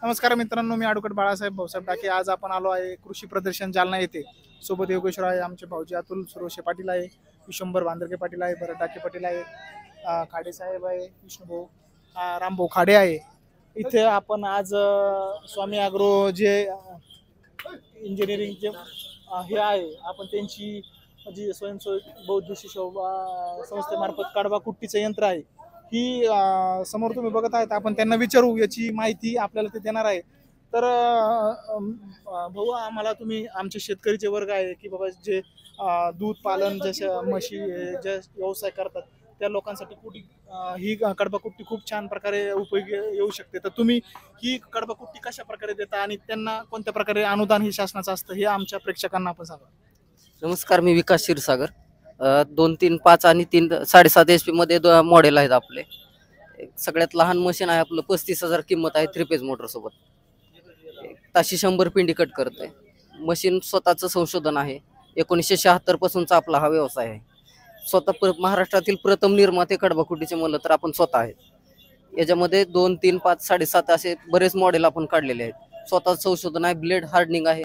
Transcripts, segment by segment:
नमस्कार मित्रांनो, मी ॲडव्होकेट बाळासाहेब भाऊसाहेब डाके. आज आपण आलो आहे कृषी प्रदर्शन जालना येथे. सोबत योगेश्वर आहे, आमचे भाऊजी अतुल सुरोशे पाटील आहे, विश्वंभर बांदरके पाटील आहे, भरत डाके पाटील आहे, खाडे साहेब आहे, विष्णुभाऊ रामभाऊ खाडे आहे. इथे आपण आज स्वामी ॲग्रो जे इंजिनिअरिंगचे हे आहे, आपण त्यांची जी स्वयंसेवी बौद्ध शिशव संस्थेमार्फत कडबा कुट्टीचं यंत्र आहे ही समोर तुम्ही बघत आहेत. आपण त्यांना विचारू, याची माहिती आपल्याला ते देणार आहे. तर भाऊ, आम्हाला तुम्ही आमचे शेतकरीचे वर्ग आहे की बाबा जे दूध पालन जसे म्हशी जे व्यवसाय करतात त्या लोकांसाठी कुठे ही कडबा कुट्टी खूप छान प्रकारे उपयोगी येऊ शकते. तर तुम्ही ही कडबा कुट्टी कशा प्रकारे देता आणि त्यांना कोणत्या प्रकारे अनुदान हे शासनाचं असतं हे आमच्या प्रेक्षकांना आपण सांगा. नमस्कार, मी विकास क्षीरसागर. 2, 3, 5 आणि 3, 7.5 HP मध्ये मॉडेल आहेत आपले. सगळ्यात लहान मशीन आहे आपलं, 35,000 किंमत आहे. 3 फेज मोटर सोबत ताशी 100 पिंडी कट करते. मशीन स्वतःचं संशोधन आहे. 1976 पासूनचा आपला हा व्यवसाय आहे. स्वतः महाराष्ट्रातील प्रथम निर्माते कडबा कुट्टीचे म्हणलं तर आपण स्वतः आहेत. याच्यामध्ये 2, 3, 5, 7.5 असे बरेच मॉडेल आपण काढलेले आहेत. स्वतः संशोधन आहे. ब्लेड हार्डनिंग आहे.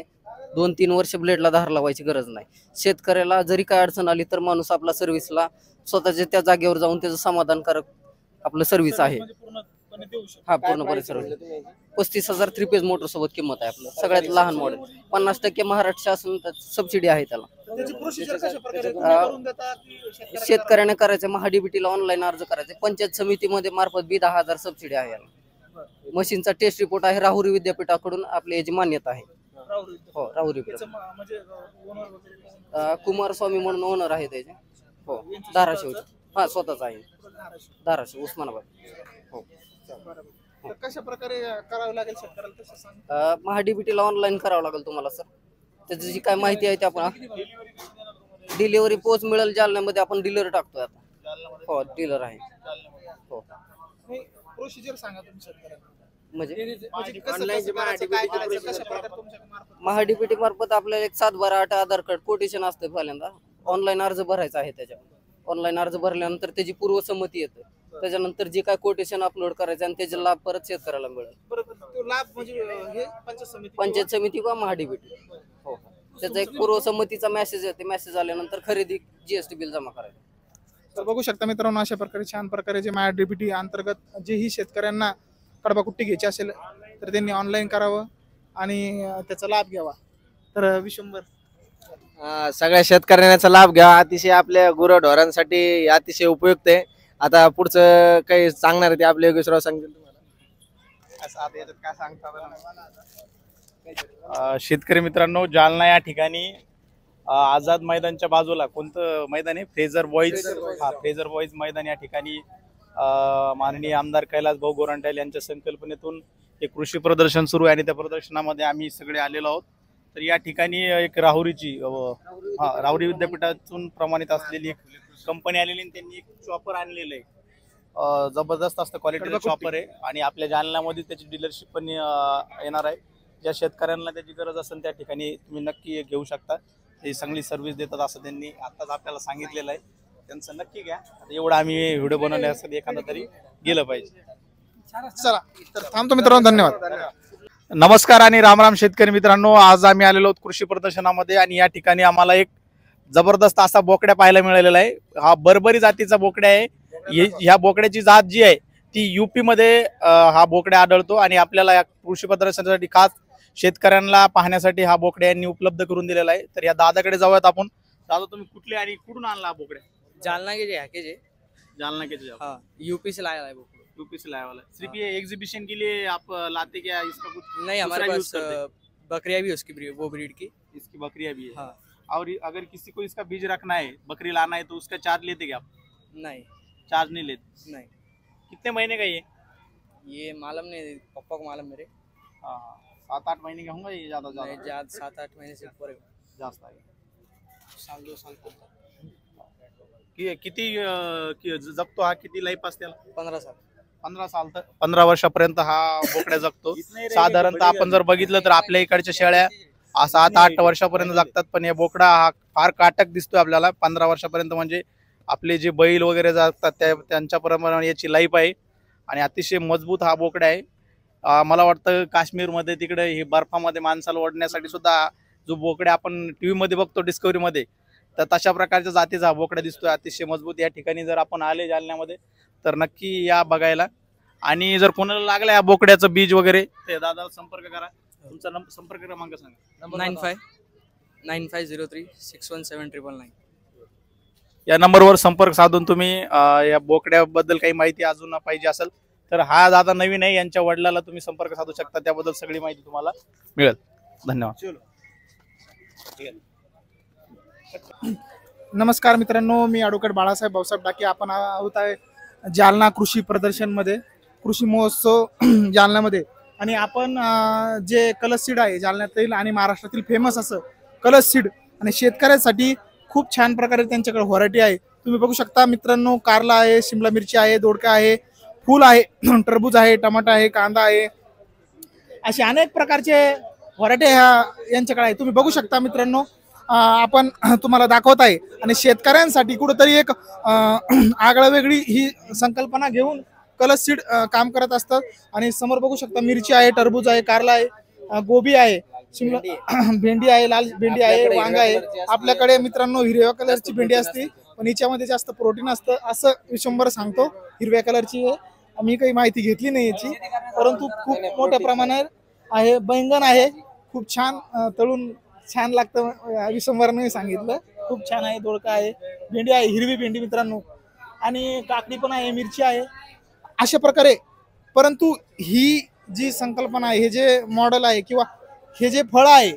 2-3 वर्ष ब्लेडला धार लावायची गरज नाही. शेतकऱ्याला जरी काय अडचण आली तर माणूस आपला सर्व्हिसला स्वतःच्या त्या जागेवर जाऊन त्याचं समाधानकारक आपलं सर्व्हिस आहे. हा, पूर्णपणे सर्व्हिस. 35,000 3 फेज मोटर सोबत किंमत आहे आपलं. सगळ्यात लहान मॉडेल. 50% महाराष्ट्र शासन सबसिडी आहे त्याला. शेतकऱ्याने करायचं, महाडीबीटीला ऑनलाईन अर्ज करायचे. पंचायत समितीमध्ये मार्फत बी 10,000 सबसिडी आहे याला. मशीनचा टेस्ट रिपोर्ट आहे. राहुरी विद्यापीठाकडून आपली याची मान्यता आहे. हो, राहुरी कुमारस्वामी म्हणून ओनर आहे त्याचे. हो, धाराशिव. हा, स्वतःच आहे. धाराशिव, उस्मानाबाद. हो. कशा प्रकारे करावं लागेल शेतकऱ्याला तसं सांग. महाडीबीटीला ऑनलाईन करावं लागेल तुम्हाला सर. त्याची जी काय माहिती आहे ते आपण डिलिव्हरी पोच मिळेल जालन्यामध्ये. आपण डीलर टाकतोय आता. हो, डीलर आहे. हो. प्रोसिजर सांगा तुम्ही शेतकऱ्यांना. महाडीबीटी मार्फत आपल्याला एक 7/12 आधार कार्ड कोटेशन असते. पहिल्यांदा ऑनलाईन अर्ज भरायचा आहे. त्याच्यावर ऑनलाईन अर्ज भरल्यानंतर त्याची पूर्वसंमती येते. त्याच्यानंतर जे काय कोटेशन अपलोड करायचं आणि त्याचा लाभ परत शेतकऱ्याला मिळेल. पंचायत समिती किंवा महाडीबीटी. हो, त्याचा एक पूर्वसंमतीचा मेसेज येते. मेसेज आल्यानंतर खरेदी GST बिल जमा करायचं. तर बघू शकता मित्रांनो, अशा प्रकारे छान प्रकारे जे महाडीबीटी अंतर्गत जेही शेतकऱ्यांना कडबा कुट्टी घ्यायची असेल तर त्यांनी ऑनलाईन करावं आणि त्याचा लाभ घ्यावा. तर विश्वंभर, सगळ्या शेतकऱ्यांचा लाभ घ्या. अतिशय आपल्या गुरढोरांसाठी अतिशय उपयुक्त आहे. आता पुढचं काही सांगणार आहे ते आपले योगेश्वरराव सांगतील तुम्हाला. शेतकरी मित्रांनो, जालना या ठिकाणी आझाद मैदानच्या बाजूला कोणतं मैदान आहे? Fraser boys. हा, फ्रेझर बॉईज मैदान या ठिकाणी माननीय आमदार कैलास भाऊ गोरंट्याल यांच्या संकल्पनेतून एक कृषी प्रदर्शन सुरू आहे आणि त्या प्रदर्शनामध्ये आम्ही सगळे आलेलो आहोत. तर या ठिकाणी एक राहुरी विद्यापीठातून प्रमाणित असलेली एक कंपनी आलेली आणि त्यांनी एक चॉपर आणलेलं आहे. जबरदस्त असतं क्वालिटीचं चॉपर आहे आणि आपल्या जालन्यामध्ये त्याची डीलरशिप पण येणार आहे. ज्या शेतकऱ्यांना त्याची गरज असेल त्या ठिकाणी तुम्ही नक्की घेऊ शकता. ते चांगली सर्व्हिस देतात असं त्यांनी आताच आपल्याला सांगितलेलं आहे. त्यांचं नक्की घ्या. एवढं आम्ही व्हिडिओ बनवण्यासाठी एखादा तरी गेलं पाहिजे. चला, तर थांबतो मित्रांनो. धन्यवाद. नमस्कार आणि रामराम शेतकरी मित्रांनो. आज आम्ही आलेलो आहोत कृषी प्रदर्शनामध्ये आणि या ठिकाणी आम्हाला एक जबरदस्त असा बोकड्या पाहायला मिळालेला आहे. हा बर्बरी जातीचा बोकड्या आहे. ह्या बोकड्याची जात जी आहे ती UP मध्ये हा बोकड्या आढळतो आणि आपल्याला या कृषी प्रदर्शनासाठी खास शेतकऱ्यांना पाहण्यासाठी हा बोकड्या यांनी उपलब्ध करून दिलेला आहे. तर या दादाकडे जाऊयात आपण. दादा, तुम्ही कुठले आणि कुठून आणला हा बोकड्या? जालना के जे जालना के जो? हाँ, यूपी से लाया है वो। यूपी से लाया वाला। सिर्फ ये एग्जीबिशन के लिए आप लाते क्या इसका कुछ? नहीं, हमारे पास बकरियां भी उसकी वो ब्रीड की। इसकी बकरियां भी है। हाँ। और अगर किसी को इसका बीज रखना है, बकरी लाना है, तो उसका चार्ज लेते क्या आप? नहीं, चार्ज नहीं लेते। नहीं। कितने महीने का ये मालूम नहीं, पापा को मालूम मेरे। हाँ, 7-8 महीने का होगा ये? ज्यादा नहीं, ज्यादा 7-8 महीने से ऊपर जास्त आहे। साल 2 साल तक। किती जगतो हा? किती लाईफ असते? 15 साल। 15 साल तर 15 वर्षापर्यंत हा बोकड्या जगतो। साधारणतः आपण जर बघितलं तर आपल्या इकडच्या शेळ्या 7-8 वर्षापर्यंत जगतात, पण हे बोकडा हा फार काटक दिसतोय आपल्याला। 15 वर्षापर्यंत म्हणजे आपले जे बैल वगैरे जगतात त्यांच्या प्रमाणे याची लाईफ आहे आणि अतिशय मजबूत हा बोकडा आहे। मला वाटतं काश्मीरमध्ये तिकडे हे बर्फामध्ये माणसाला ओढण्यासाठी सुद्धा जो बोकड्या आपण टीव्ही मध्ये बघतो डिस्कवरीमध्ये, तर तशा प्रकारच्या जातीचा हा बोकडा दिसतोय अतिशय मजबूत. या ठिकाणी जर आपण आले जालन्यामध्ये तर नक्की या बघायला. आणि जर कोणाला लागलं या बोकड्याचं बीज वगैरे ते दादाला संपर्क करा. तुमचा संपर्क क्रमांक सांगा. 9593617999. या नंबरवर संपर्क साधून तुम्ही या बोकड्याबद्दल काही माहिती अजून पाहिजे असेल तर हा दादा नवीन आहे, यांच्या वडिलाला तुम्ही संपर्क साधू शकता. त्याबद्दल सगळी माहिती तुम्हाला मिळेल. धन्यवाद. नमस्कार मित्रांनो, मी ॲडव्होकेट बाळासाहेब भाऊसाहेब डाके. आपण आहोत आहे जालना कृषी प्रदर्शनमध्ये, कृषी महोत्सव जालन्यामध्ये. आणि आपण जे कलश सीड आहे जालन्यातील आणि महाराष्ट्रातील फेमस असं कलश सीड आणि शेतकऱ्यांसाठी खूप छान प्रकारे त्यांच्याकडे व्हरायटी आहे. तुम्ही बघू शकता मित्रांनो, कारला आहे, शिमला मिरची आहे, दोडका आहे, फूल आहे, टरबूज आहे, टमाटा आहे, कांदा आहे, असे अनेक प्रकारचे व्हरायटी यांच्याकडे आहे. तुम्ही बघू शकता मित्रांनो, आपण तुम्हाला दाखवत आहे. आणि शेतकऱ्यांसाठी कुठंतरी एक आगळं वेगळी ही संकल्पना घेऊन कलश सीड काम करत असतात. आणि समोर बघू शकता मिरची आहे, टरबूज आहे, कारला आहे, गोबी आहे, शिमला भेंडी आहे, लाल भेंडी आहे, वांगा आहे. आपल्याकडे मित्रांनो हिरव्या कलरची भेंडी असते, पण हिच्यामध्ये जास्त प्रोटीन असतं असं विशंभर सांगतो. हिरव्या कलरची आहे, मी काही माहिती घेतली नाही याची, परंतु खूप मोठ्या प्रमाणात आहे. बैंगन आहे, खूप छान तळून छान लागतं, विशंभरने सांगितलं. खूप छान आहे. दोडका आहे, भेंडी आहे, हिरवी भेंडी मित्रांनो, आणि काकडी पण आहे, मिरची आहे, अशा प्रकारे. परंतु ही जी संकल्पना आहे, हे जे मॉडेल आहे किंवा हे जे फळ आहे,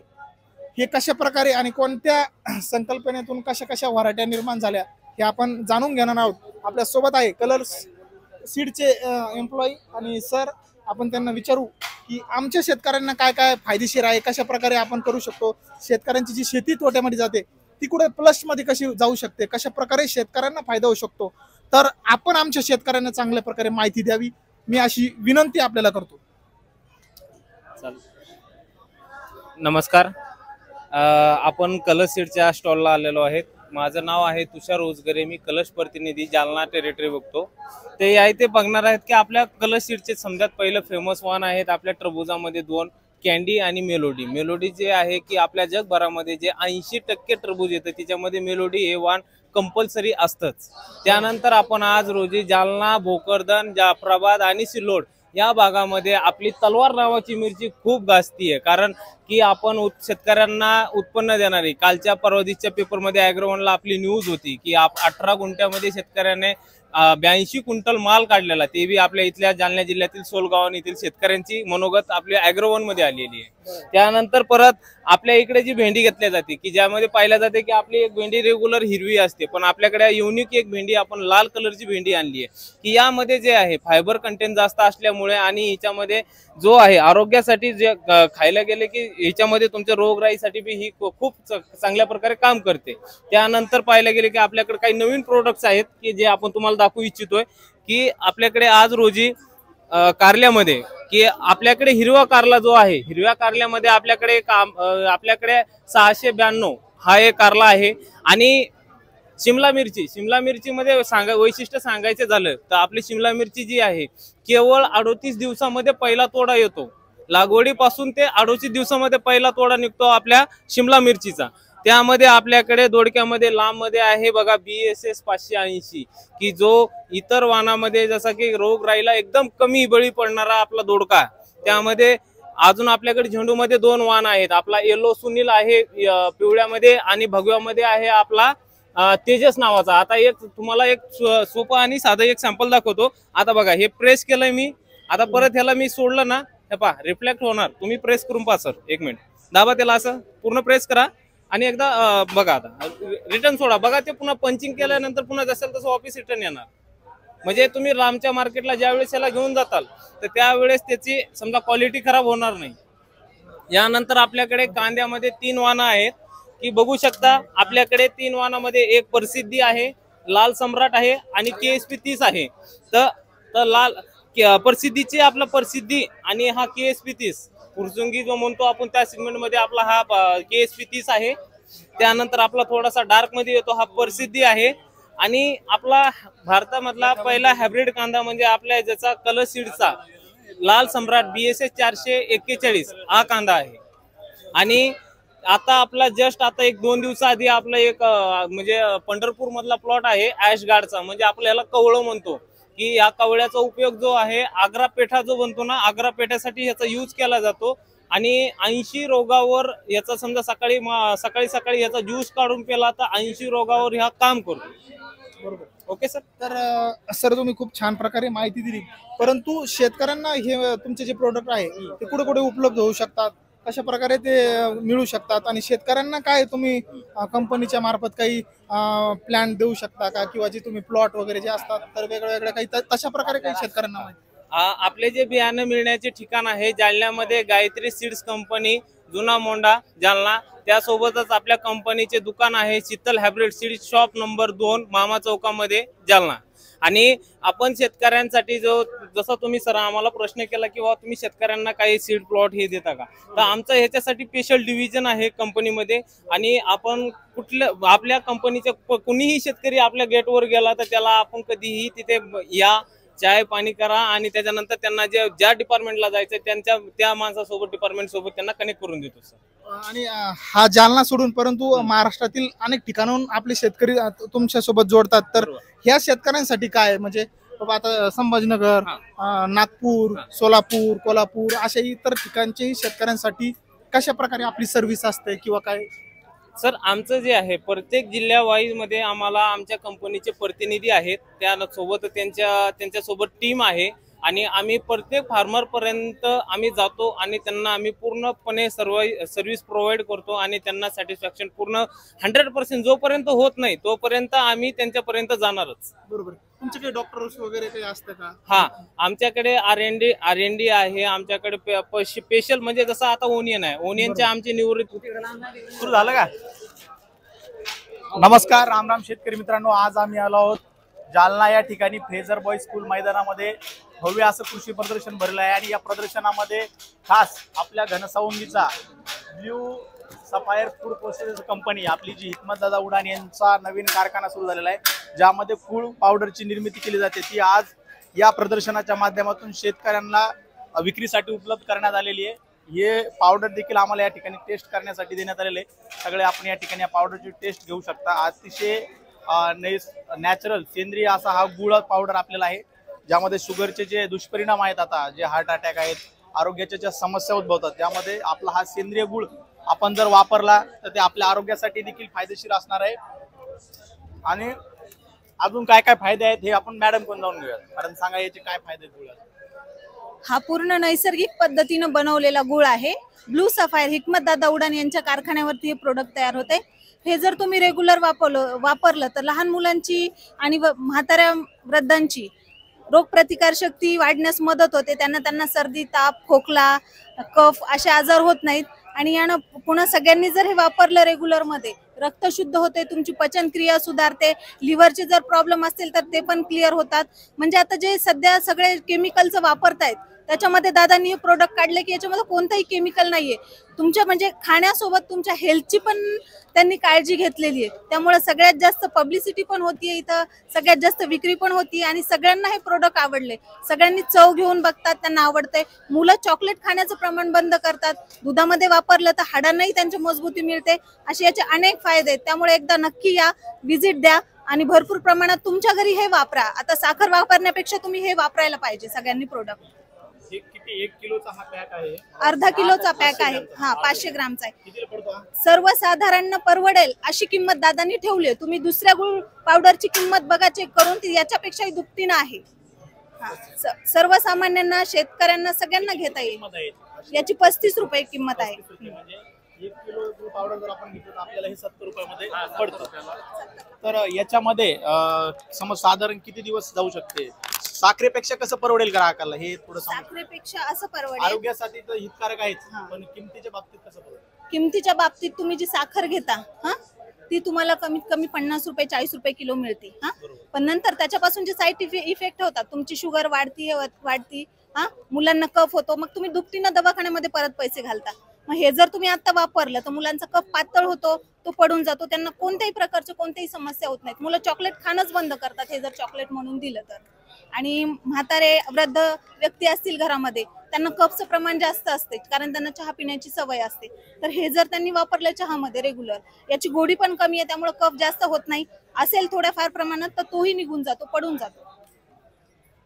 हे कशा प्रकारे आणि कोणत्या संकल्पनेतून कशा कशा व्हरायट्या निर्माण झाल्या हे आपण जाणून घेणार आहोत. आपल्या सोबत आहे कलर सीडचे एम्प्लॉई. आणि सर, आपण त्यांना विचारू की आमच्या शेतकऱ्यांना काय काय फायदेशीर आहे, कशा प्रकारे आपण करू शकतो, शेतकऱ्यांची जी शेती तोट्यामध्ये जाते ती कुठे प्लस मध्ये कशी जाऊ शकते, कशा प्रकारे शेतकऱ्यांना फायदा होऊ शकतो, तर आपण आमच्या शेतकऱ्यांना चांगल्या प्रकारे माहिती द्यावी, मी अशी विनंती आपल्याला करतो. नमस्कार. आपण कलश सीडच्या स्टॉलला आलेलो आहेत. माझं नाव आहे तुषार रोजगरे. मी कलश प्रतिनिधी जालना टेरिटरी बघतो. ते आहे ते बघणार आहेत की आपल्या कलश सीडचे समजात पहिलं फेमस वाण आहेत आपल्या टरबुजामध्ये 2, कॅन्डी आणि मेलोडी. मेलोडी जे आहे की आपल्या जगभरामध्ये जे 80% टरबूज येतं त्याच्यामध्ये मेलोडी हे वाण कंपल्सरी असतंच. त्यानंतर आपण आज रोजी जालना, भोकरदन, जाफराबाद आणि सिल्लोड या भागामध्ये आपली तलवार नावाची मिरची खूप गाजती आहे. कारण की आपण शेतकऱ्यांना उत्पन्न देणारी, कालच्या परवादीच्या पेपरमध्ये ॲग्रोवनला आपली न्यूज होती की 18 गुंठ्यामध्ये शेतकऱ्याने 82 क्विंटल माल काढलेला, ते बी आपल्या इथल्या जालना जिल्ह्यातील सोलगाव येथील शेतकऱ्यांची मनोगत आपल्या ॲग्रोवन मध्ये आलेली आहे. त्यानंतर परत आपल्या इकडे जी भेंडी घेतली जाते की ज्यामध्ये पाहिलं जाते की आपली एक भेंडी रेग्युलर हिरवी असते, पण आपल्याकडे युनिक एक भेंडी आपण लाल कलरची भेंडी आणली आहे की यामध्ये जे आहे फायबर कंटेंट जास्त असल्यामुळे आणि हिच्यामध्ये जो आहे आरोग्यासाठी जे खायला गेले की हिच्यामध्ये तुमच्या रोगराईसाठी बी ही खूप चांगल्या प्रकारे काम करते. त्यानंतर पाहायला गेले की आपल्याकडे काही नवीन प्रोडक्ट्स आहेत की जे आपण तुम्हाला दाखवू इच्छितोय की आपल्याकडे आज रोजी कारल्यामध्ये की आपल्याकडे हिरवा कारला जो आहे, हिरव्या कारल्यामध्ये आपल्याकडे 692 हा एक कारला आहे. आणि शिमला मिरची मध्ये वैशिष्ट्य सांगायचं झालं तर आपली शिमला मिरची जी आहे केवळ 38 दिवसामध्ये पहिला तोडा येतो. लागवडीपासून ते 38 दिवसामध्ये पहिला तोडा निघतो आपल्या शिमला मिरचीचा. त्यामध्ये आपल्याकडे दोडक्यामध्ये लांब मध्ये आहे बघा BSS 580 की जो इतर वाणामध्ये जसा की रोगराईला एकदम कमी बळी पडणारा आपला दोडका. त्यामध्ये अजून आपल्याकडे झेंडूमध्ये 2 वाण आहेत. आपला येलो सुनील आहे पिवळ्यामध्ये आणि भगव्यामध्ये आहे आपला तेजस नावाचा. आता एक तुम्हाला एक सोपं आणि साधं एक सॅम्पल दाखवतो. आता बघा हे प्रेस केलंय मी, आता परत ह्याला मी सोडलं ना, हे पहा रिफ्लेक्ट होणार. तुम्ही प्रेस करून पहा सर, 1 मिनिट दाबा त्याला, असं पूर्ण प्रेस करा आणि एकदा बघा. आता रिटर्न सोडा, बघा ते पुन्हा पंचिंग केल्यानंतर पुन्हा जसं तसं ऑफिस रिटर्न येणार. म्हणजे तुम्ही रामच्या मार्केटला ज्यावेळेस याला घेऊन जाताल तर त्यावेळेस त्याची समजा क्वालिटी खराब होणार नाही. यानंतर आपल्याकडे कांद्यामध्ये 3 वाणं आहेत की बघू शकता. आपल्याकडे 3 वाणामध्ये एक प्रसिद्धी आहे, लाल सम्राट आहे आणि KSP 30 आहे. तर लाल प्रसिद्धीची आपला प्रसिद्धी आणि हा KSP 30 फुरसुंगी जो म्हणतो आपण त्या सेगमेंट मध्ये आपला हा KSP 30 आहे. त्यानंतर आपला थोडासा डार्क मध्ये येतो हा प्रसिद्धी आहे. आणि आपला भारतामधला पहिला हायब्रिड कांदा म्हणजे आपल्या ज्याचा कलश सीडचा लाल सम्राट BSS 441 हा कांदा आहे. आणि आता आपला जस्ट आता 1-2 दिवसाआधी आपला एक म्हणजे पंढरपूर मधला प्लॉट आहे ऍश गार्डचा, म्हणजे आपल्याला कवळं म्हणतो की या कवळ्याचा उपयोग जो आहे आग्रा पेठा जो बनतो ना, आग्रा पेठ्यासाठी ह्याचा यूज केला जातो. आणि 80 रोगावर याचा समजा सकाळी याचा ज्यूस काढून पेला तर 80 रोगावर हा काम करतो. बरोबर. Okay sir. तर सर तुम्ही खूप छान प्रकारे माहिती दिली, परंतु शेतकऱ्यांना हे तुमचे जे प्रोडक्ट आहे ते कुठे कुठे उपलब्ध होऊ शकतात, कशा प्रकारे ते मिळू शकतात, आणि शेतकऱ्यांना काय तुम्ही कंपनीच्या मार्फत काही प्लॅन देऊ शकता का, किंवा जे तुम्ही प्लॉट वगैरे जे असतात तर वेगळ्या काही तशा प्रकारे काही शेतकऱ्यांना माहिती? आपले जे बियाणं मिळण्याचे ठिकाण आहे जालन्यामध्ये गायत्री सीड्स कंपनी, जुना मोंडा जालना. त्यासोबतच आपल्या कंपनीचे दुकान आहे Sheetal hybrid seeds shop number 2 मामा चौकामध्ये जालना. आणि आपण शेतकऱ्यांसाठी जसं तुम्ही सर आम्हाला प्रश्न केला की बाबा तुम्ही शेतकऱ्यांना काही सीड प्लॉट हे देता का, तर आमचं ह्याच्यासाठी स्पेशल डिव्हिजन आहे कंपनीमध्ये. आणि आपण आपल्या कंपनीचे कुणीही शेतकरी आपल्या गेटवर गेला तर त्याला आपण कधीही तिथे या चाय पाणी करा आणि त्याच्यानंतर त्यांना ज्या डिपार्टमेंटला जायचं त्या माणसासोबत डिपार्टमेंट सोबत त्यांना कनेक्ट करून देतो सर. आणि हा जालना सोडून परंतु महाराष्ट्रातील अनेक ठिकाणाहून आपले शेतकरी तुमच्या सोबत जोडतात, तर ह्या शेतकऱ्यांसाठी काय, म्हणजे बाबा आता संभाजीनगर, नागपूर, सोलापूर, कोल्हापूर अशा इतर ठिकाणच्याही शेतकऱ्यांसाठी कशा प्रकारे आपली सर्व्हिस असते किंवा काय? सर आमचं जे आहे प्रत्येक जिल्ह्या वाईज मध्ये आम्हाला आमच्या कंपनीचे प्रतिनिधी आहेत, त्यासोबत त्यांच्यासोबत टीम आहे. आणि आम्ही प्रत्येक फार्मर पर्यंत आम्ही जातो आणि त्यांना आम्ही पूर्णपणे सर्व्हिस प्रोव्हाइड करतो आणि त्यांना सॅटिस्फॅक्शन पूर्ण 100% जोपर्यंत होत नाही तोपर्यंत आम्ही त्यांच्यापर्यंत जाणारच. बरोबर. तुमच्याकडे डॉक्टर्स वगैरे काही असतं का? हा, आमच्याकडे R&D आहे. आमच्याकडे स्पेशल म्हणजे जसं आता ओनियन आहे, ओनियनचे आमचे निवृत्त सुरू झालं का? नमस्कार, राम राम शेतकरी मित्रांनो. आज आम्ही आलो आहोत जालना या ठिकाणी फ्रेझर बॉय स्कूल मैदानामध्ये. भव्य असं कृषी प्रदर्शन भरलं आहे आणि या प्रदर्शनामध्ये खास आपल्या घनसावंगीचा blue sapphire food process company आपली जी हिकमतदादा उडान यांचा नवीन कारखाना सुरू झालेला आहे, ज्यामध्ये फूड पावडरची निर्मिती केली जाते, ती आज या प्रदर्शनाच्या माध्यमातून शेतकऱ्यांना विक्रीसाठी उपलब्ध करण्यात आलेली आहे. हे पावडर देखील आम्हाला या ठिकाणी टेस्ट करण्यासाठी देण्यात आलेले आहे. सगळे आपण या ठिकाणी या पावडरची टेस्ट घेऊ शकता. अतिशय नॅचरल सेंद्रिय असा हा गुळ पावडर आपल्याला आहे, ज्यामध्ये शुगरचे जे दुष्परिणाम आहेत, आता जे हार्ट अटॅक आहेत, आरोग्याच्या ज्या समस्या उद्भवतात, त्यामध्ये आपला हा सेंद्रिय गुळ आपण जर वापरला तर ते आपल्या आरोग्यासाठी देखील फायदेशीर असणार आहे. आणि अजून काय काय फायदे आहेत हे आपण मॅडम कोण जाऊन घेऊयात. मॅडम सांगा याचे काय फायदे आहेत गुळाचे? हा पूर्ण नैसर्गिक पद्धतीनं बनवलेला गुळ आहे. ब्लू सफायर हिकमतदादा उडान यांच्या कारखान्यावरती हे प्रोडक्ट तयार होते. हे जर तुम्ही रेग्युलर वापरलं तर लहान मुलांची आणि म्हाताऱ्या वृद्धांची रोगप्रतिकार शक्ती वाढण्यास मदत होते. त्यांना सर्दी, ताप, खोकला, कफ असे आजार होत नाहीत. आणि यानं पुन्हा सगळ्यांनी जर हे वापरलं रेग्युलर मध्ये, रक्त शुद्ध होते, तुमची पचनक्रिया सुधारते, लिव्हरचे जर प्रॉब्लेम असतील तर ते पण क्लिअर होतात. म्हणजे आता जे सध्या सगळे केमिकलचं वापरतायत त्याच्यामध्ये दादांनी हे प्रोडक्ट काढले की याच्यामध्ये कोणताही केमिकल नाहीये. तुमच्या म्हणजे खाण्यासोबत तुमच्या हेल्थची पण त्यांनी काळजी घेतलेली आहे. त्यामुळे सगळ्यात जास्त पब्लिसिटी पण होतीये इथं, सगळ्यात जास्त विक्री पण होतीये आणि सगळ्यांना हे प्रोडक्ट आवडले. सगळ्यांनी चव घेऊन बघतात, त्यांना आवडतंय. मुलं चॉकलेट खाण्याचं प्रमाण बंद करतात, दुधामध्ये वापरलं तर हाडांनाही त्यांची मजबूती मिळते. असे याचे अनेक फायदे आहेत. त्यामुळे एकदा नक्की या, व्हिजिट द्या आणि भरपूर प्रमाणात तुमच्या घरी हे वापरा. आता साखर वापरण्यापेक्षा तुम्ही हे वापरायला पाहिजे सगळ्यांनी प्रोडक्ट. किती 1 किलोचा हा पॅक आहे? अर्धा किलोचा पॅक आहे. हा 500 ग्रामचा आहे. कितीला पडतो? सर्वसाधारण परवडेल अशी किंमत दादांनी ठेवली आहे. तुम्ही दुसऱ्या गुळ पावडरची किंमत बघा, चेक करून, ती याच्यापेक्षाही दुपटीनं आहे. सर्वसामान्यांना, शेतकऱ्यांना, सगळ्यांना घेता येईल. याची 35 रुपये किंमत आहे. म्हणजे 1 किलो गुळ पावडर जर आपण घेतलं तर आपल्याला हे 70 रुपयामध्ये पडतं. तर याच्यामध्ये समज साधारण किती दिवस जाऊ शकते? साखरेपेक्षा कसं परवडेल ग्राहकाला हे थोडं सांगा. साखरेपेक्षा असं परवडेल. आरोग्यासाठी तर हितकारक आहेच, पण किमतीच्या बाबतीत कसं परवडेल? किमतीच्या बाबतीत तुम्ही जी साखर घेता ती तुम्हाला कमीत कमी 50 रुपये 40 रुपये किलो मिळते. पण नंतर त्याच्यापासून जे साईड इफेक्ट होतात, तुमची शुगर वाढती, मुलांना कफ होतो, मग तुम्ही दुपटीनं दवाखान्यामध्ये परत पैसे घालता. मग हे जर तुम्ही आता वापरलं तर मुलांचा कफ पातळ होतो, तो पडून जातो, त्यांना कोणत्याही प्रकारची कोणत्याही समस्या होत नाहीत. मुलं चॉकलेट खाणंच बंद करतात हे जर चॉकलेट म्हणून दिलं तर. आणि म्हातारे वृद्ध व्यक्ती असतील घरामध्ये त्यांना कफचं प्रमाण जास्त असते कारण त्यांना चहा पिण्याची सवय असते. तर हे जर त्यांनी वापरलं चहामध्ये रेग्युलर, याची गोडी पण कमी आहे त्यामुळे कफ जास्त होत नाही. असेल थोड्याफार प्रमाणात तर तोही निघून जातो, पडून जातो.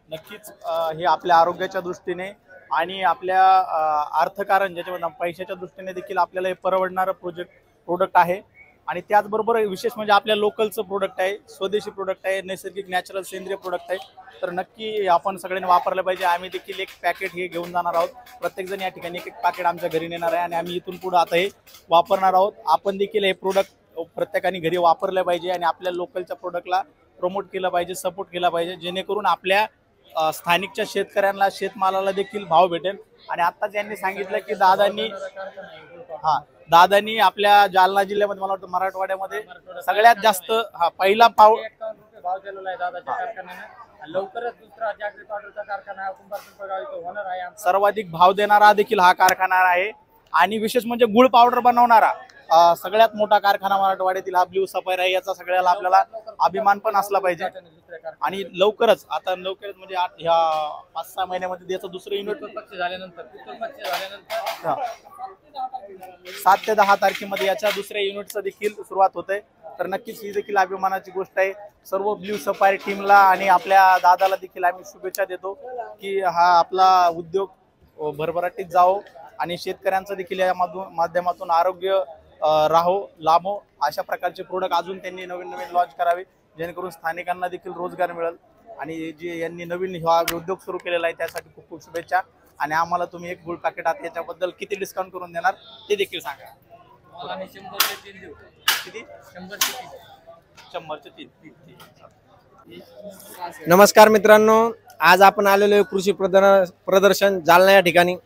नक्कीच हे आपल्या आरोग्याच्या दृष्टीने आणि आपल्या अर्थकारण ज्याच्यामध्ये पैशाच्या दृष्टीने देखील आपल्याला हे परवडणारं प्रोडक्ट आहे. आणि त्याचबरोबर विशेष म्हणजे आपल्या लोकलचं प्रोडक्ट आहे, स्वदेशी प्रोडक्ट आहे, नैसर्गिक नॅचरल सेंद्रिय प्रोडक्ट आहे. तर नक्की आपण सगळ्यांनी वापरलं पाहिजे. आम्ही देखील एक पॅकेट हे घेऊन जाणार आहोत. प्रत्येकजण या ठिकाणी एक पॅकेट आमच्या घरी नेणार आहे आणि आम्ही इथून पुढे आता हे वापरणार आहोत. आपण देखील हे प्रोडक्ट प्रत्येकाने घरी वापरलं पाहिजे आणि आपल्या लोकलच्या प्रोडक्टला प्रमोट केलं पाहिजे, सपोर्ट केला पाहिजे, जेणेकरून आपल्या स्थानिकच्या शेतकऱ्यांना शेतमालाला देखील भाव भेटेल. आणि आत्ताच यांनी सांगितलं की दादांनी आपल्या जालना जिल्ह्यामध्ये मला वाटतं मराठवाड्यामध्ये सगळ्यात जास्त पहिला भाव दिलेला आहे दादाच्या कारखान्याने. लवकरच दुसरा जागृत ऑर्डरचा कारखाना होणार आहे. सर्वाधिक भाव देणारा देखील हा कारखाना आहे. आणि विशेष म्हणजे गुळ पावडर बनवणारा सगळ्यात मोठा कारखाना मराठवाड्यातील हा ब्ल्यू सफायर आहे. याचा सगळ्याला आपल्याला अभिमान पण असला पाहिजे. आणि लवकरच म्हणजे ह्या 5-6 महिन्यामध्ये त्याचं दुसरं युनिट झाल्यानंतर 7 ते 10 तारखेमध्ये याच्या दुसऱ्या युनिटचं देखील सुरुवात होते. तर नक्कीच ही देखील अभिमानाची गोष्ट आहे. सर्व ब्ल्यू सफायर टीमला आणि आपल्या दादाला देखील आम्ही शुभेच्छा देतो की हा आपला उद्योग भरभराटीत जावो आणि शेतकऱ्यांचं देखील या माध्यमातून आरोग्य राहो, लाभो. अशा प्रकारचे प्रोडक्ट अजून त्यांनी नवीन लॉन्च करावे जेणेकरून स्थानिकांना देखील रोजगार मिळेल. आणि जे यांनी नवीन हा उद्योग सुरू केलेला आहे त्यासाठी खूप खूप शुभेच्छा. आणि आम्हाला तुम्ही एक गुळ पॅकेट आहात याच्याबद्दल किती डिस्काउंट करून देणार ते देखील सांगा. 100चे 3 देऊ. किती? 100चे 3. नमस्कार मित्रांनो, आज आपण आलेलो आहे कृषी प्रदर्शन जालना या ठिकाणी.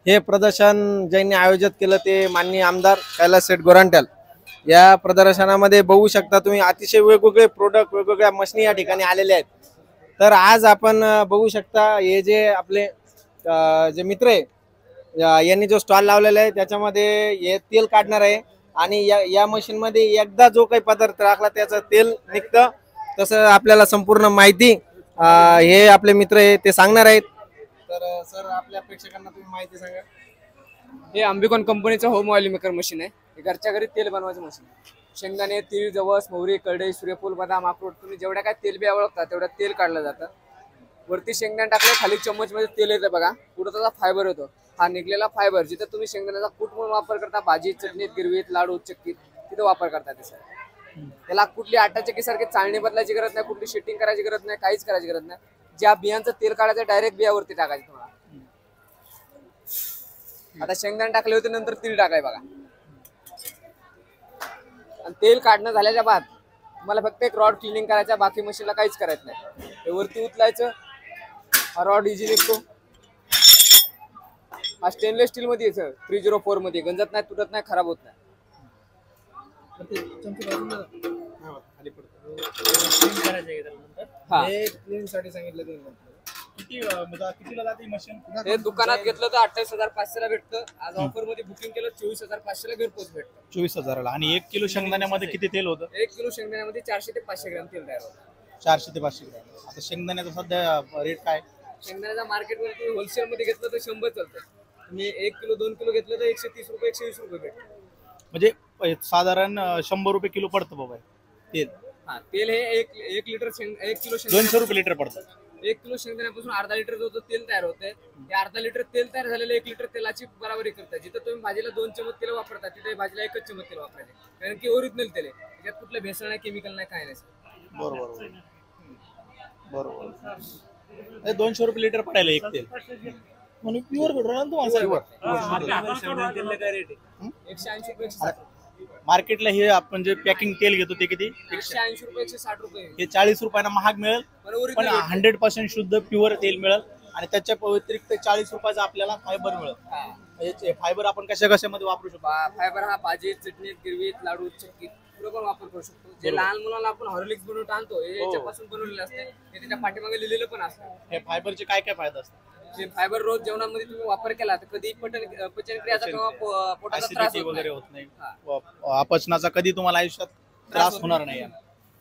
हे प्रदर्शन ज्यांनी आयोजित केलं ते माननीय आमदार कैलास शेठ गोरांट्याल. या प्रदर्शनामध्ये बघू शकता तुम्ही अतिशय वेगवेगळे प्रोडक्ट, वेगवेगळ्या मशीनी या ठिकाणी आलेले आहेत. तर आज आपण बघू शकता हे जे आपले जे मित्र आहे यांनी जो स्टॉल लावलेला आहे त्याच्यामध्ये हे तेल काढणार आहे आणि या मशीन मध्ये एकदा जो काही पदार्थ टाकला त्याचं तेल निघतं. तसं आपल्याला संपूर्ण माहिती हे आपले मित्र आहे ते सांगणार आहेत. तर सर आपल्या प्रेक्षकांना तुम्ही माहिती सांगा. हे अंबिकॉन कंपनीचं होम ऑइल मेकर मशीन आहे. हे घरच्या घरी तेल बनवायचं मशीन. शेंगदाणे, तीळ, जवस, मोहरी, करडई, सूर्यफूल, बदाम, अक्रोड तुम्ही जेवढ्या काय तेल बिया ओळखता तेवढ्या तेल काढलं जातं. वरती शेंगदाणे टाकले, खाली चम्मच मध्ये तेल येतं बघा. पुढे त्याचा फायबर येतो. हा निघलेला फायबर जिथे तुम्ही शेंगदाण्याचा कूट म्हणून वापर करता, भाजी, चटणीत, गिरवीत, लाडू, चक्कीत तिथे वापर करता. ते सर त्याला कुठली आटा चक्की सारखी चाळणी बदलायची गरज नाही, कुठली शिटिंग करायची गरज नाही, काहीच करायची गरज नाही. ज्या बियांचं तेल काढायचं डायरेक्ट बियावरती टाकायचं तुम्हाला. आता शेंगदाणे टाकले होते नंतर तीळ टाकाय बघा. आणि तेल काढणं झाल्याच्या बाद मला फक्त एक रॉड क्लिनिंग करायचा, बाकी मशीनला काहीच करायचं नाही. ते वरती उचलायचं, हा रॉड इझी निघतो. हा स्टेनलेस स्टील मध्ये आहे, 304 मध्ये गंजत नाही, तुटत नाही, खराब होत नाही. हे दुकानात घेतलं तर 28,500 ला भेटतं. आज ऑफर मध्ये बुकिंग केलं 24,500 ला घरपोच भेटतं. 24,000 आणि 1 किलो शेंगदाण्यामध्ये किती तेल होतं? 1 किलो शेंगदाण्यामध्ये 400 ते 500 ग्रॅम तेल तयार होतं. 400 ते 500 ग्रॅम. आता शेंगदाण्याचा सध्या रेट काय? शेंगदाण्याचा मार्केटमध्ये होलसेल मध्ये घेतलं तर 100 चालतं. तुम्ही 1 किलो 2 किलो घेतलं तर 130 रुपये 120 रुपये भेटतं. म्हणजे साधारण 100 रुपये किलो पडतं बाबा तेल. हा तेल हे 1 लिटर 1 किलो 200 रुपये लिटर पडतं. 1 किलो शेंगदाण्यापासून अर्धा लिटर जो तेल तयार होतंय ते अर्धा लिटर तेल तयार झालेलं 1 लिटर तेलाची बराबरी करतात. जिथं तुम्ही भाजीला 2 चमच तेल वापरता तिथे भाजीला 1च चमच तेल वापरायचे, कारण की ओरिजिनल तेल आहे. त्याच्यात कुठलं भेसळ नाही, केमिकल नाही, काय नाही. बरोबर बरोबर. 200 रुपये लिटर पडायला एक तेल म्हणून प्युअर भेटणार ना तुम्हाला. 180 रुपये मार्केटला हे आपण जे पॅकिंग तेल घेतो ते किती? 180 रुपये 160 रुपये. हे 40 रुपयांना महाग मिळेल पण 100% शुद्ध प्युअर तेल मिळेल. आणि त्याच्या व्यतिरिक्त 40 रुपयाचा आपल्याला फायबर मिळेल. फायबर आपण कशा कशामध्ये वापरू शकतो? फायबर हा भाजीत, चटणीत, गिरवीत, लाडू, चक्कीत पुढे पण वापर करू शकतो. जे लहान मुलांना आपण हॉर्लिक्स बनवून आणतो हे याच्यापासून बनवलेलं असते. हे त्याच्या पाठीमागे लिहिलेलं पण असतं. हे फायबरचे काय काय फायदा असतात? जे फायबर रोज जेवणामध्ये तुम्ही वापर केला तर कधी पचनक्रियाचा किंवा पोटाचा त्रास वगैरे होत नाही, अपचनाचा कधी तुम्हाला आयुष्यात त्रास होणार नाही.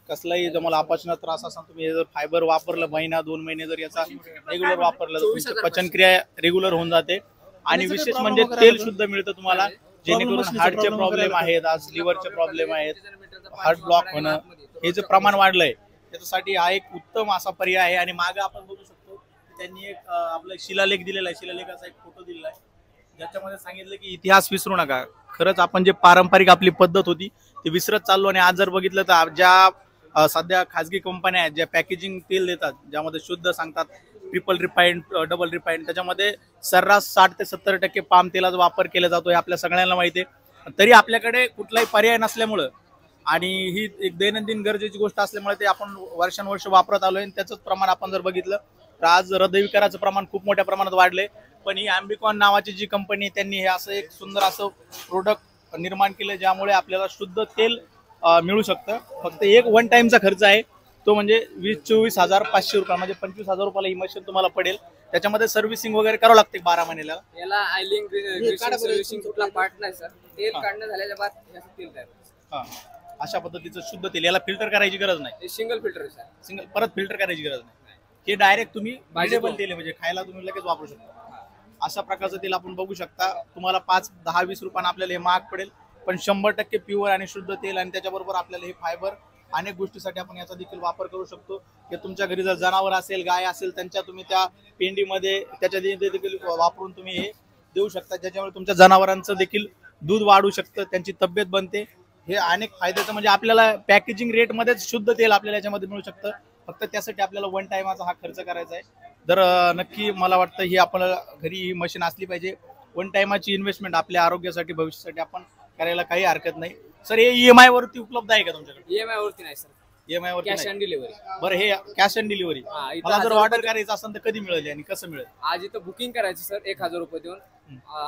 कसलाही तुम्हाला अपचनाचा त्रास असेल तुम्ही हे जर फायबर वापरलं महिना 2 महिने जर याचा रेग्युलर वापरलं तर तुमची पचनक्रिया रेग्युलर होऊन जाते आणि विशेष म्हणजे तेल शुद्ध मिळतं तुम्हाला जेणेकरून हार्टचे प्रॉब्लेम आहेत, आज लिव्हरचे प्रॉब्लेम आहेत, हार्ट ब्लॉक होणं हे जे प्रमाण वाढलंय त्याच्यासाठी हा एक उत्तम असा पर्याय आहे. आणि मागे आपण बघू शकतो त्यांनी एक आपला शिलालेख दिलेला आहे, शिलालेखाचा एक फोटो दिलेला आहे ज्याच्यामध्ये सांगितलं की इतिहास विसरू नका. खरंच आपण जे पारंपरिक आपली पद्धत होती ती विसरत चाललो आणि आज जर बघितलं तर ज्या सध्या खाजगी कंपन्या आहेत ज्या पॅकेजिंग तेल देतात ज्यामध्ये शुद्ध सांगतात ट्रिपल रिफाईंड, डबल रिफाईंड, त्याच्यामध्ये सर्रास 60 ते 70% पाम तेलाचा वापर केला जातो हे आपल्या सगळ्यांना माहिती आहे. तरी आपल्याकडे कुठलाही पर्याय नसल्यामुळं आणि ही एक दैनंदिन गरजेची गोष्ट असल्यामुळे ते आपण वर्षानुवर्ष वापरत आलोय आणि त्याचंच प्रमाण आपण जर बघितलं तर आज हृदयविकाराचं प्रमाण खूप मोठ्या प्रमाणात वाढले. पण ही अँबिकॉन नावाची जी कंपनी त्यांनी हे असं एक सुंदर असं प्रोडक्ट निर्माण केलं ज्यामुळे आपल्याला शुद्ध तेल मिळू शकतं. फक्त एक वन टाइमचा खर्च आहे तो म्हणजे 24,500 रुपये म्हणजे 25,000 रुपयाला ही मशीन तुम्हाला पडेल. त्याच्यामध्ये सर्व्हिसिंग वगैरे करावं लागते 12 महिन्याला. याला आयलिंग सर्व्हिसिंग कुठला पार्ट नाही सर. तेल काढणं झाल्याच्या बाद तेल तयार होतं. अशा पद्धतीचं शुद्ध तेल, याला फिल्टर करायची गरज नाही. सिंगल फिल्टर आहे सर. सिंगल परत फिल्टर करायची गरज नाही. हे डायरेक्ट तुम्ही व्हेजिटेबल तेल म्हणजे खायला तुम्ही लगेच वापरू शकता. अशा प्रकारचं तेल आपण बघू शकता. तुम्हाला 5, 10, 20 रुपयानं आपल्याला हे महाग पडेल पण 100% प्युअर आणि शुद्ध तेल आणि त्याच्याबरोबर आपल्याला हे फायबर अनेक गोष्टीसाठी आपण याचा देखील वापर करू शकतो. की तुमच्या घरी जर जनावर असेल, गाय असेल त्यांच्या तुम्ही त्या पेंडीमध्ये त्याच्या देखील वापरून तुम्ही हे देऊ शकता ज्याच्यामुळे तुमच्या जनावरांचं देखील दूध वाढू शकतं, त्यांची तब्येत बनते. हे अनेक फायद्याचं म्हणजे आपल्याला पॅकेजिंग रेटमध्येच शुद्ध तेल आपल्याला याच्यामध्ये मिळू शकतं. फक्त त्यासाठी आपल्याला वन टाइमाचा हा खर्च करायचा आहे. तर नक्की मला वाटतं ही आपल्याला घरी ही मशीन असली पाहिजे. वन टाइमाची इन्व्हेस्टमेंट आपल्या आरोग्यासाठी भविष्यासाठी आपण करायला काही हरकत नाही. सर हे EMI वरती उपलब्ध आहे का तुमच्याकडे? EMI वरती नाही सर. EMI वरती कॅश ऑन डिलिव्हरी. बरं हे कॅश ऑन डिलिव्हरी मला जर ऑर्डर करायचं असेल तर कधी मिळेल आणि कसं मिळेल? आज इथं बुकिंग करायचं सर 1,000 रुपये देऊन.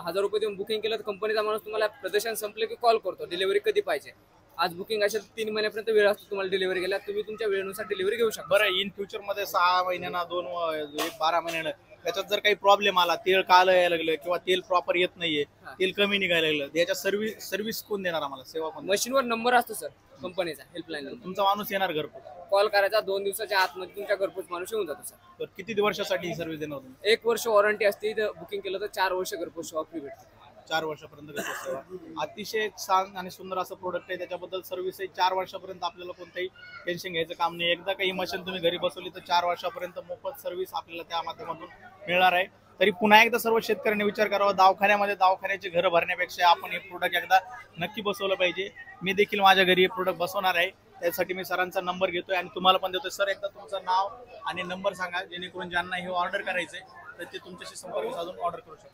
1,000 रुपये देऊन बुकिंग केलं तर कंपनीचा माणूस तुम्हाला प्रदर्शन संपलं की कॉल करतो डिलिव्हरी कधी पाहिजे. आज बुकिंग असेल 3 महिन्यापर्यंत वेळ असतो तुम्हाला डिलिव्हरी गेला तुम्ही तुमच्या वेळेनुसार डिलिव्हरी घेऊ शकता. बरं इन फ्युचर मध्ये 6 महिन्यांना 12 महिन्यानं त्याच्यात जर काही प्रॉब्लेम आला, तेल काळं यायला लागलं किंवा तेल प्रॉपर येत नाहीये, तेल कमी निघायला लागलं, याच्या सर्व्हिस कोण देणार आम्हाला? सेवा कोण? मशीनवर नंबर असतो सर कंपनीचा हेल्पलाईन. तुमचा माणूस येणार घरपोच? कॉल करायचा 2 दिवसाच्या आतमध्ये तुमच्या घरपोच माणूस येऊन जातो सर. तर किती वर्षासाठी ही सर्व्हिस देणार तुम्ही? 1 वर्ष वॉरंटी असते. बुकिंग केलं तर 4 वर्ष घरपोच सेवा फ्री भेटते. 4 वर्षापर्यंत घरपोच सेवा. अतिशय छान आणि सुंदर असं प्रोडक्ट आहे. त्याच्याबद्दल सर्व्हिस 4 वर्षापर्यंत आपल्याला कोणताही टेन्शन घ्यायचं काम नाही. एकदा काही मशीन तुम्ही घरी बसवली तर 4 वर्षापर्यंत मोफत सर्व्हिस आपल्याला त्या माध्यमातून मिळणार आहे. तरी पुन्हा एकदा सर्व शेतकऱ्यांनी विचार करावा, दवाखान्याची घरं भरण्यापेक्षा आपण हे प्रोडक्ट एकदा नक्की बसवलं पाहिजे. मी देखील माझ्या घरी हे प्रोडक्ट बसवणार आहे. त्यासाठी मी सरांचा नंबर घेतोय आणि तुम्हाला पण देतोय. सर एकदा तुमचं नाव आणि नंबर सांगा जेणेकरून ज्यांना हे ऑर्डर करायचंय तर ते तुमच्याशी संपर्क साधून ऑर्डर करू शकतात.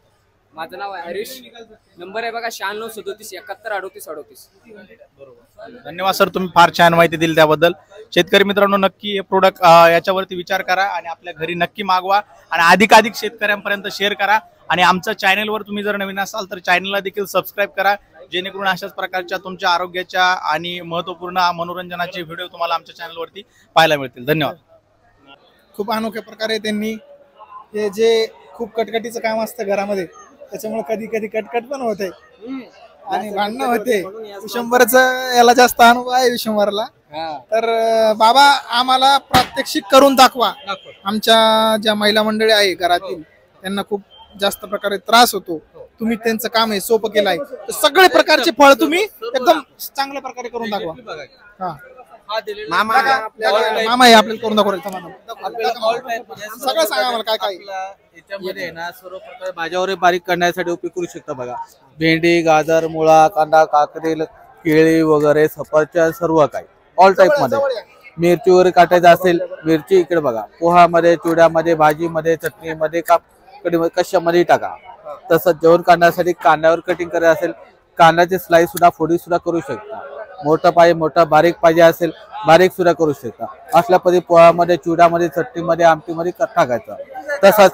माझं नाव आहे हरीश. नंबर आहे बघा 96 37 71 38 38. बरोबर. धन्यवाद सर, तुम्ही फार छान माहिती दिली त्याबद्दल. शेतकरी मित्रांनो नक्की हे प्रोडक्ट याच्यावरती विचार करा आणि आपल्या घरी नक्की मागवा आणि अधिकाधिक शेतकऱ्यांपर्यंत शेअर करा. आणि आमच्या चॅनलवर तुम्ही जर नवीन असाल तर चॅनलला देखील सबस्क्राईब करा जेणेकरून अशाच प्रकारच्या तुमच्या आरोग्याच्या आणि महत्त्वपूर्ण मनोरंजनाचे व्हिडिओ तुम्हाला आमच्या चॅनलवरती पाहायला मिळतील. धन्यवाद. खूप अनोख्या प्रकारे त्यांनी हे जे खूप कटकटीचं काम असतं घरामध्ये त्याच्यामुळे कधी कधी कटकट पण होते आणि भांडणं होते. विशंभरचा याला जास्त अनुभव आहे विशंभरला. तर बाबा आम्हाला प्रात्यक्षिक करून दाखवा. आमच्या ज्या महिला मंडळी आहे घरातील त्यांना खूप जास्त प्रकारे त्रास होतो. तुम्ही त्यांचं काम आहे सोपं केलं आहे तर सगळे प्रकारचे फळ तुम्ही एकदम चांगल्या प्रकारे करून दाखवा. मामा आहे आपल्याला करून दाखवा. सगळं सांगा आम्हाला काय काय याच्यामध्ये ना सर्व प्रकारे भाज्या बारीक करण्यासाठी उपयोग करू शकता बघा. भेंडी, गाजर, मुळा, कांदा, काकडी, केळी वगैरे सफरचंद सर्व काही ऑल टाईप मध्ये. मिरची वगैरे काटायचं असेल मिरची इकडे बघा. पोहामध्ये, चिवड्यामध्ये, भाजीमध्ये, चटणीमध्ये, कशामध्ये टाका. तसंच जेवण करण्यासाठी कांद्यावर कटिंग करायचं असेल कांद्याचे स्लाइस सुद्धा फोडी सुद्धा करू शकता. मोठं पाहिजे मोठा, बारीक पाहिजे असेल बारीक सुद्धा करू शकता. असल्या पद्धती पोळ्यामध्ये, चिवड्यामध्ये, चटणीमध्ये, आमटीमध्ये टाकायचं. तसंच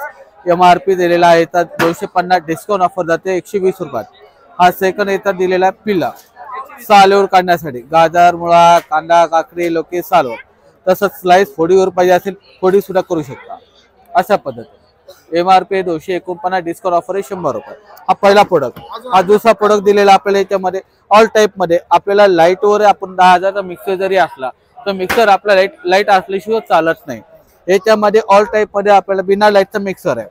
MRP दिलेला आहे तर 250 डिस्काउंट ऑफर जाते 120 रुपयात. हा सेकंड येतात दिलेला आहे पिल्ला सालवर काढण्यासाठी. गाजर, मुळा, कांदा, काकडी, लोकी सालवर. तसंच स्लाइस फोडीवर पाहिजे असेल फोडी सुद्धा करू शकता. अशा पद्धती MRP 249 डिस्काउंट ऑफर आहे 100 रुपये. हा पहिला प्रोडक्ट. हा दुसरा प्रोडक्ट दिलेला आपल्याला याच्यामध्ये ऑल टाईप मध्ये आपल्याला लाईट वर आपण 10,000चा मिक्सर जरी असला तर मिक्सर आपला लाईट असल्याशिवाय चालत नाही. याच्यामध्ये ऑल टाईप मध्ये आपल्याला बिना लाईटचा मिक्सर आहे.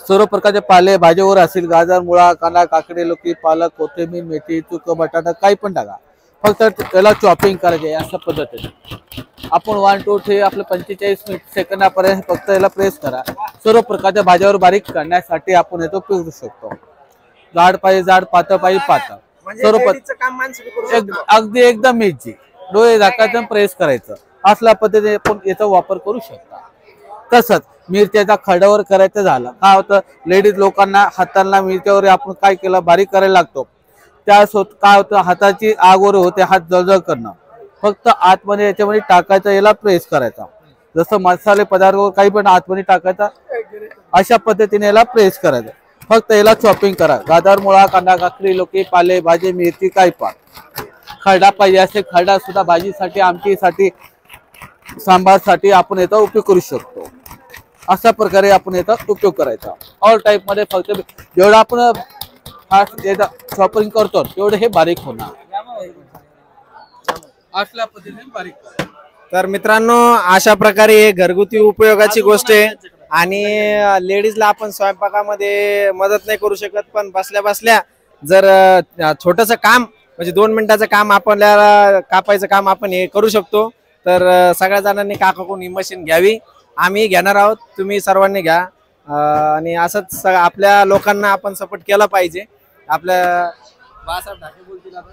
सर्व प्रकारचे पाले भाज्यावर असतील, गाजर, मुळा, कांदा, काकडी, लौकी, पालक, कोथिंबीर, मेथी, चुक, बटाटा काही पण टाका. फक्त त्याला चॉपिंग करायचे अशा पद्धतीने. आपण 1 2 3 आपलं 45 सेकंदापर्यंत फक्त याला प्रेस करा. सर्व प्रकारच्या भाज्यावर बारीक करण्यासाठी आपण याचा उपयोग करू शकतो. जाड पाहिजे जाड, पातळ पाहिजे पातळ, सर्व अगदी एकदम इझी. डोळे झाकायचं प्रेस करायचं असल्या पद्धतीने आपण याचा वापर करू शकता. तसंच मिरच्याचा खड्यावर करायचं झालं काय होतं, लेडीज लोकांना हातांना मिरच्यावर आपण काय केलं बारीक करायला लागतो. त्यासोबत काय होतं, हाताची आग वगैरे होते, हात जळजळ करणं. फक्त आतमध्ये याच्यामध्ये टाकायचं, याला प्रेस करायचा. जसं मसाले पदार्थ काही पण आतमध्ये टाकायचा, अशा पद्धतीने याला प्रेस करायचं. फक्त याला चॉपिंग करा. गाजर, मुळा, कांदा, काकडी, लौकी, पाले भाजी, मिरची काही पण. खरडा पाहिजे असे खरडा सुद्धा भाजीसाठी, आमटीसाठी, सांबारसाठी आपण याचा उपयोग करू शकतो. अशा प्रकारे आपण याचा उपयोग करायचा. ऑल टाईप मध्ये फक्त जेवढा आपण शॉपिंग करतो तेवढे हे बारीक होणार. असल्या पद्धतीने बारीक. तर मित्रांनो, अशा प्रकारे हे घरगुती उपयोगाची गोष्ट आहे. आणि लेडीजला आपण स्वयंपाकामध्ये मदत नाही करू शकत, पण बसल्या बसल्या जर छोटंसं काम म्हणजे 2 मिनिटाचं काम आपल्याला कापायचं काम आपण हे करू शकतो. तर सगळ्या जणांनी काकाकडून ही मशीन घ्यावी. आम्ही घेणार आहोत, तुम्ही सर्वांनी घ्या. आणि असंच आपल्या लोकांना आपण सपोर्ट केला पाहिजे. आपल्या बाळासाहेब ठाकरे बोलतील आपण.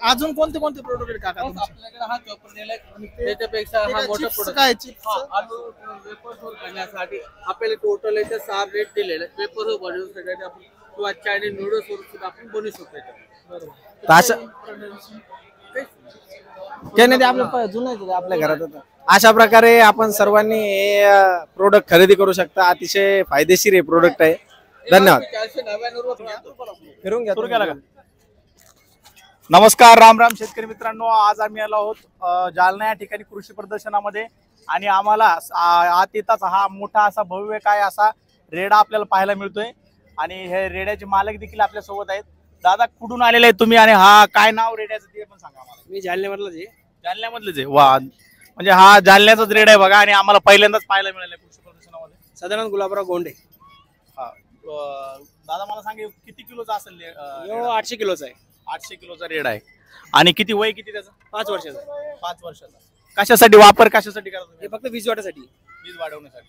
अजून कोणते कोणते प्रोडक्ट आहेत काका तुमचे? आपल्याकडे हा चॉपर दिलाय आणि त्याच्यापेक्षा हा मोठा प्रोडक्ट काय चिप्स आलू वेफर करण्यासाठी आपल्याला टोटल याचे 6 रेट दिलेले आहेत. वेफर बनवण्यासाठी आपण किंवा चायनीज नूडल्स सुद्धा आपण बनवू शकतो. आपल्या घरात होतं. अशा प्रकारे आपण सर्वांनी हे प्रोडक्ट खरेदी करू शकता. अतिशय फायदेशीर हे प्रोडक्ट आहे. धन्यवाद. फिरून घ्या. सुरू केला का? नमस्कार, राम राम शेतकरी मित्रांनो. आज आम्ही आलो आहोत जालना या ठिकाणी कृषी प्रदर्शनामध्ये. आणि आम्हाला आत येताच हा मोठा असा भव्य काय असा रेडा आपल्याला पाहायला मिळतोय. आणि हे रेड्याचे मालक देखील आपल्या सोबत आहेत. दादा, कुठून आलेले आहेत तुम्ही आणि हा काय नाव रेड्याचं ते पण सांगा मला. मी जालन्यामधलाच आहे. जालन्यामधलेच आहे. वा, म्हणजे हा जालन्याचाच रेडा आहे बघा. आणि आम्हाला पहिल्यांदाच पाहायला मिळालं कृषी प्रदर्शनामध्ये. सदानंद गुलाबराव गोंडे. हा, दादा मला सांगे किती किलोचा असेल? 800 किलोचा आहे. 800 किलोचा रेड आहे. आणि किती वय किती त्याचं? 5 वर्षाचा. 5 वर्षाचा. कशासाठी वापर कशासाठी करता हे फक्त बीज वाढण्यासाठी. बीज वाढवण्यासाठी.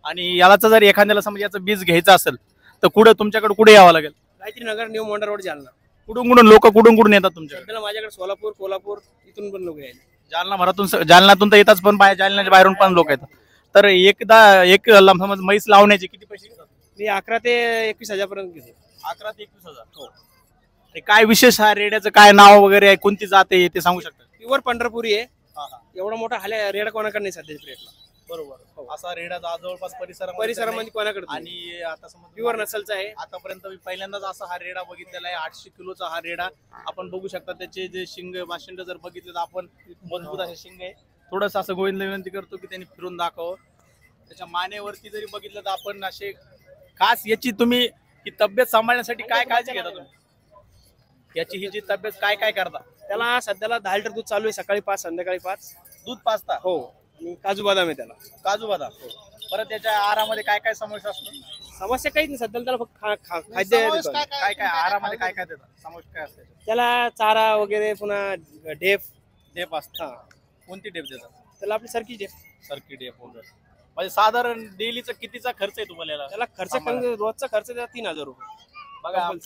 आणि याचा जर एखाद्याला समजा याचं बीज घ्यायचं असेल तर कुठं तुमच्याकडे कुठे यावं लागेल? गायत्री नगर, न्यू मोंढा रोड, जालना. कुठून लोक कुठून येतात तुमच्याकडे? सध्याला माझ्याकडे सोलापूर, कोल्हापूर इथून पण लोक आहेत. जालना भरातून, जालन्यातून तर येतात, पण जालन्याच्या बाहेरून पण लोक येतात. तर एक समज म्हैस लावण्याचे किती पैसे घेतात? मी 11 ते 21 हजारपर्यंत घेतो. 11 ते 21,000. हो. काय विशेष हा रेड्याचं काय नाव वगैरे आहे, कोणती जात आहे ते सांगू शकता? प्युअर पंढरपुरी आहे. एवढा मोठा रेडा कोणाकडे नाही सध्याच्या रेटला. बरोबर. असा रेडा जवळपास परिसरामध्ये कोणाकडे. आणि आता समज प्युअर नसलचा आहे. आतापर्यंत मी पहिल्यांदाच असा हा रेडा बघितलेला आहे. 800 किलोचा हा रेडा आपण बघू शकता. त्याचे जे शिंग बाशिंड जर बघितले तर आपण मजबूत असे शिंग आहे. थोडस असं गोविंद विनंती करतो की त्यांनी फिरून दाखव. त्याच्या मानेवरती जरी बघितलं तर आपण असे खास याची तुम्ही ही तब्येत सांभाळण्यासाठी काय काळजी घेता तुम्ही? याची ही जी तब्येत काय काय करता? त्याला सध्याला 10 लिटर दूध चालू आहे. सकाळी 5, संध्याकाळी 5 दूध पाजता. हो. आणि काजू बदाम आहे त्याला. काजू बदाम. परत त्याच्या आहारामध्ये काय काय समावेश असतो? समस्या काहीच नाही सध्याला. त्याला फक्त खाद्य काय काय आहारामध्ये काय काय देतात? समावेश काय असते त्याला? चारा वगैरे, पुन्हा डेप असतं. कोणती डेप देतात त्याला? आपली सरकी डेप वगैरे. म्हणजे साधारण डेलीचा कितीचा खर्च आहे तुम्हाला? त्याला खर्च रोजचा खर्च त्याला 3000 रुपये.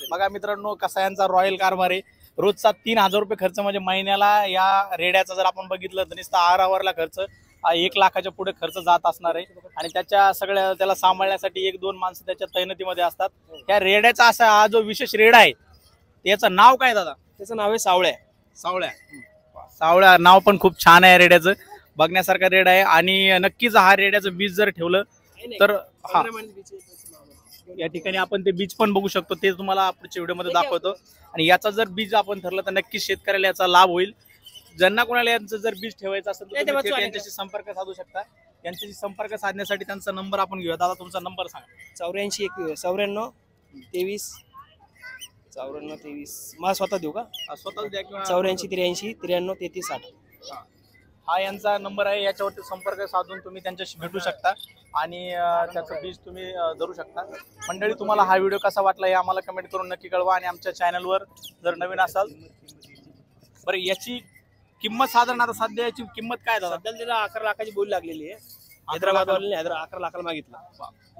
बघा मित्रांनो, कसा यांचा रॉयल कारभार आहे. रोजचा 3000 रुपये खर्च. म्हणजे महिन्याला या रेड्याचा जर आपण बघितलं तर नुसता आहारावरला खर्च 1 लाखाच्या पुढे खर्च जात असणार आहे. आणि त्याच्या सगळ्या त्याला सांभाळण्यासाठी 1-2 माणसं त्याच्या तैनातीमध्ये असतात. त्या रेड्याचा असा हा जो विशेष रेडा आहे त्याचं नाव काय दादा? त्याचं नाव आहे सावळ्या. नाव पण खूप छान आहे रेड्याचं. बघण्यासारखा रेडा आहे. आणि नक्कीच हा रेड्याचं बीज जर ठेवलं तर हा या ठिकाणी आपण ते बीज पण बघू शकतो. ते तुम्हाला पुढच्या व्हिडिओमध्ये दाखवतो. आणि याचा जर बीज आपण ठरलं तर नक्कीच शेतकऱ्याला याचा लाभ होईल. ज्यांना कोणाला यांचं जर बीज ठेवायचं असेल तर त्यांच्याशी संपर्क साधू शकता. यांच्याशी संपर्क साधण्यासाठी त्यांचा नंबर आपण घेऊया. दादा, तुमचा नंबर सांगा. 84 94 23 94 23. मला स्वतः देऊ का? स्वतःच द्या किंवा 84 83 93 33 60. हा यांचा नंबर आहे, याच्यावरती संपर्क साधून तुम्ही त्यांच्याशी भेटू शकता आणि त्याचं बीज तुम्ही धरू शकता. मंडळी, तुम्हाला हा व्हिडिओ कसा वाटला हे आम्हाला कमेंट करून नक्की कळवा आणि आमच्या चॅनलवर जर नवीन असाल बरं. याची किंमत साधारण आता सध्या याची किंमत काय दादा? सध्या त्याला 11 लाखाची बोली लागलेली आहे. हैदराबादवाल्याने 11 लाखाला मागितला.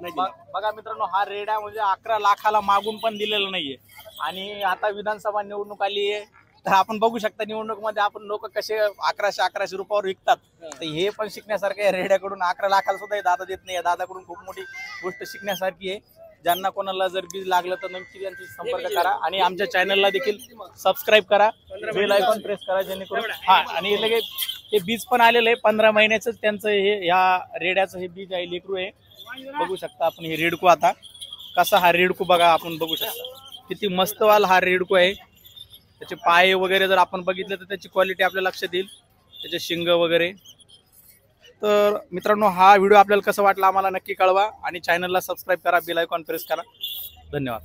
नाही दिला. बघा मित्रांनो, हा रेडा म्हणजे 11 लाखाला मागून पण दिलेला नाहीये. आणि आता विधानसभा निवडणूक आली आहे, तर आपण बघू शकता निवडणूक मध्ये आपण लोक कसे 1100 रुपयावर विकतात. तर हे पण शिकण्यासारखं आहे. रेड्याकडून 11 लाखाला सुद्धा दादा देत नाही. दादाकडून खूप मोठी गोष्ट शिकण्यासारखी आहे. ज्यांना कोणाला जर बीज लागलं तर नक्की त्यांचा संपर्क करा आणि आमच्या चॅनलला देखील सबस्क्राईब करा, बेल आयकॉन प्रेस करा जेणेकरून आणि लगेच हे बीज पण आलेलं आहे. 15 महिन्याचं त्यांचं हे ह्या रेड्याचं हे बीज आहे, लेकरू आहे. बघू शकता आपण हे रेडकू. आता कसा हा रेडकू बघा, आपण बघू शकता किती मस्त वाल हा रेडकू आहे. त्याचे पाय वगैरे जर आपण बघितलं तर त्याची क्वालिटी आपल्या लक्षात येईल, त्याचे शिंग वगैरे. तर मित्रांनो, हा व्हिडिओ आपल्याला कसा वाटला आम्हाला नक्की कळवा आणि चॅनलला सबस्क्राईब करा, बेल आयकॉन प्रेस करा. धन्यवाद.